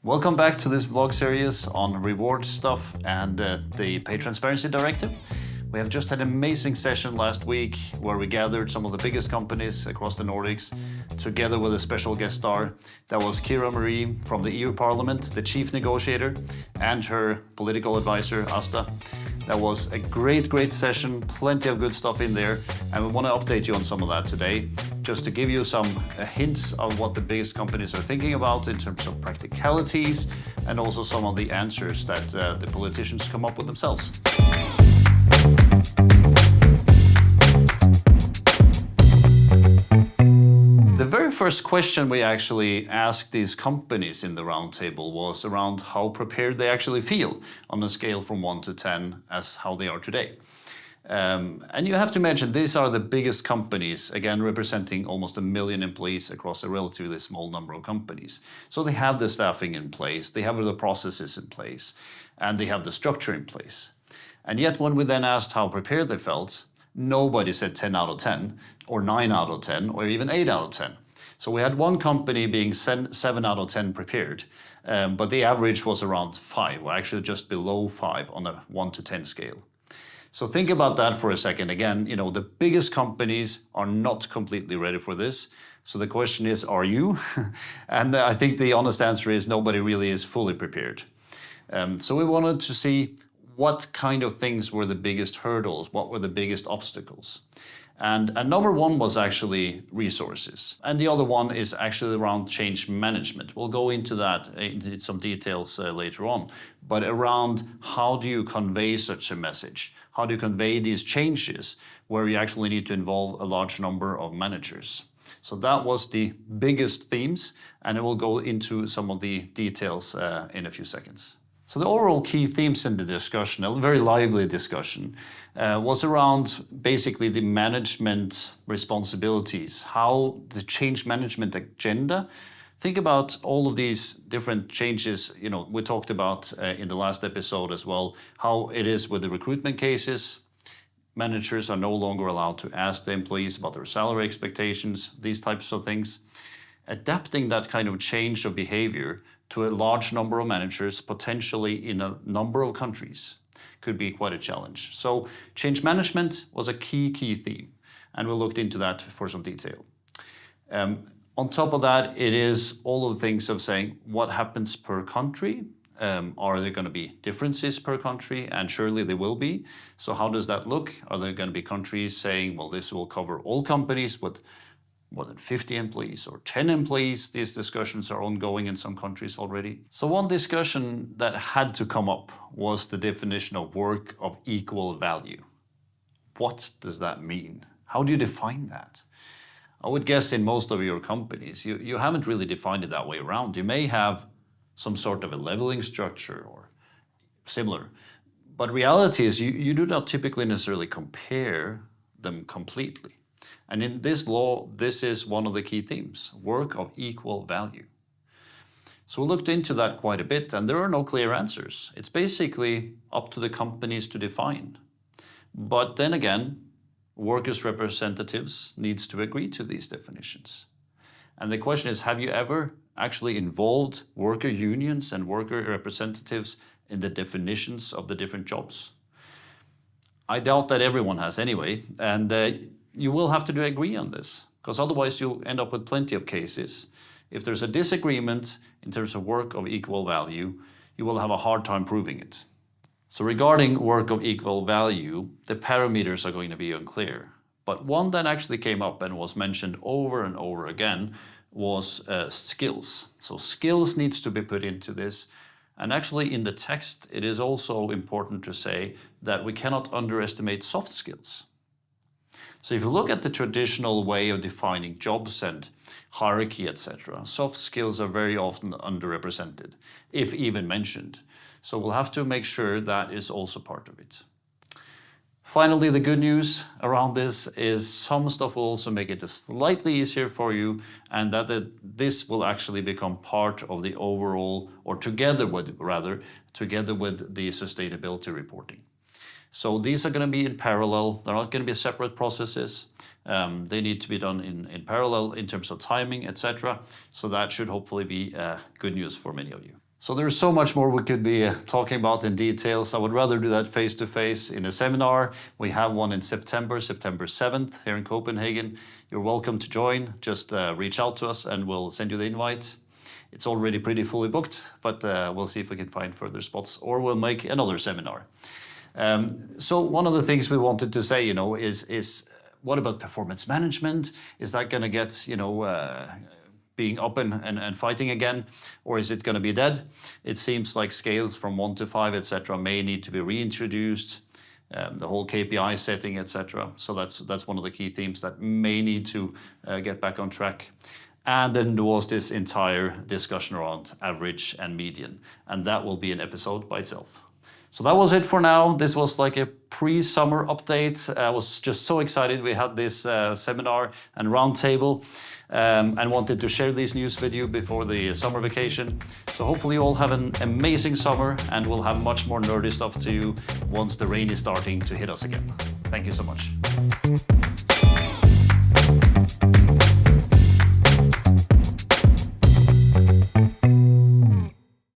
Welcome back to this vlog series on reward stuff and the Pay Transparency Directive. We have just had an amazing session last week where we gathered some of the biggest companies across the Nordics together with a special guest star. That was Kira Marie from the EU Parliament, the chief negotiator, and her political advisor, Asta. That was a great session, plenty of good stuff in there, and we want to update you on some of that today, just to give you some hints of what the biggest companies are thinking about in terms of practicalities, and also some of the answers that the politicians come up with themselves. The very first question we actually asked these companies in the roundtable was around how prepared they actually feel on a scale from 1 to 10 as how they are today. And you have to imagine these are the biggest companies, again representing almost 1 million employees across a relatively small number of companies. So they have the staffing in place, they have the processes in place, and they have the structure in place. And yet when we then asked how prepared they felt, nobody said 10 out of 10, or 9 out of 10, or even 8 out of 10. So we had one company being 7 out of 10 prepared, but the average was around 5, or actually just below 5 on a 1 to 10 scale. So think about that for a second. Again, the biggest companies are not completely ready for this. So the question is, are you? And I think the honest answer is nobody really is fully prepared. So we wanted to see what kind of things were the biggest hurdles, what were the biggest obstacles. And number one was actually resources. And the other one is actually around change management. We'll go into that in some details later on. But around how do you convey such a message? How do you convey these changes where you actually need to involve a large number of managers? So that was the biggest themes, and I will go into some of the details in a few seconds. So the overall key themes in the discussion, a very lively discussion, was around basically the management responsibilities, how the change management agenda. Think about all of these different changes, we talked about in the last episode as well, how it is with the recruitment cases. Managers are no longer allowed to ask the employees about their salary expectations, these types of things. Adapting that kind of change of behavior to a large number of managers, potentially in a number of countries, could be quite a challenge. So change management was a key theme, and we looked into that for some detail. On top of that, it is all of the things of saying what happens per country. Are there going to be differences per country? And surely there will be. So how does that look? Are there going to be countries saying, well, this will cover all companies with more than 50 employees or 10 employees? These discussions are ongoing in some countries already. So one discussion that had to come up was the definition of work of equal value. What does that mean? How do you define that? I would guess in most of your companies, you haven't really defined it that way around. You may have some sort of a leveling structure or similar, but reality is you do not typically necessarily compare them completely. And in this law, this is one of the key themes, work of equal value. So we looked into that quite a bit, and there are no clear answers. It's basically up to the companies to define. But then again, workers' representatives needs to agree to these definitions. And the question is, have you ever actually involved worker unions and worker representatives in the definitions of the different jobs? I doubt that everyone has anyway, and you will have to agree on this, because otherwise you'll end up with plenty of cases. If there's a disagreement in terms of work of equal value, you will have a hard time proving it. So regarding work of equal value, the parameters are going to be unclear. But one that actually came up and was mentioned over and over again was skills. So skills needs to be put into this. And actually in the text, it is also important to say that we cannot underestimate soft skills. So if you look at the traditional way of defining jobs and hierarchy, etc., soft skills are very often underrepresented, if even mentioned. So we'll have to make sure that is also part of it. Finally, the good news around this is some stuff will also make it slightly easier for you, and that this will actually become part of the overall, or together with the sustainability reporting. So these are going to be in parallel. They're not going to be separate processes. They need to be done in parallel in terms of timing, etc. So that should hopefully be good news for many of you. So there's so much more we could be talking about in details. I would rather do that face-to-face in a seminar. We have one in September 7th here in Copenhagen. You're welcome to join. Just reach out to us and we'll send you the invite. It's already pretty fully booked, but we'll see if we can find further spots, or we'll make another seminar. So one of the things we wanted to say, is what about performance management? Is that going to get, being up and fighting again, or is it going to be dead? It seems like scales from 1 to 5, etc., may need to be reintroduced. The whole KPI setting, etc. So that's one of the key themes that may need to get back on track. And then there was this entire discussion around average and median, and that will be an episode by itself. So that was it for now. This was like a pre-summer update. I was just so excited we had this seminar and roundtable and wanted to share this news with you before the summer vacation. So hopefully you all have an amazing summer, and we'll have much more nerdy stuff to you once the rain is starting to hit us again. Thank you so much.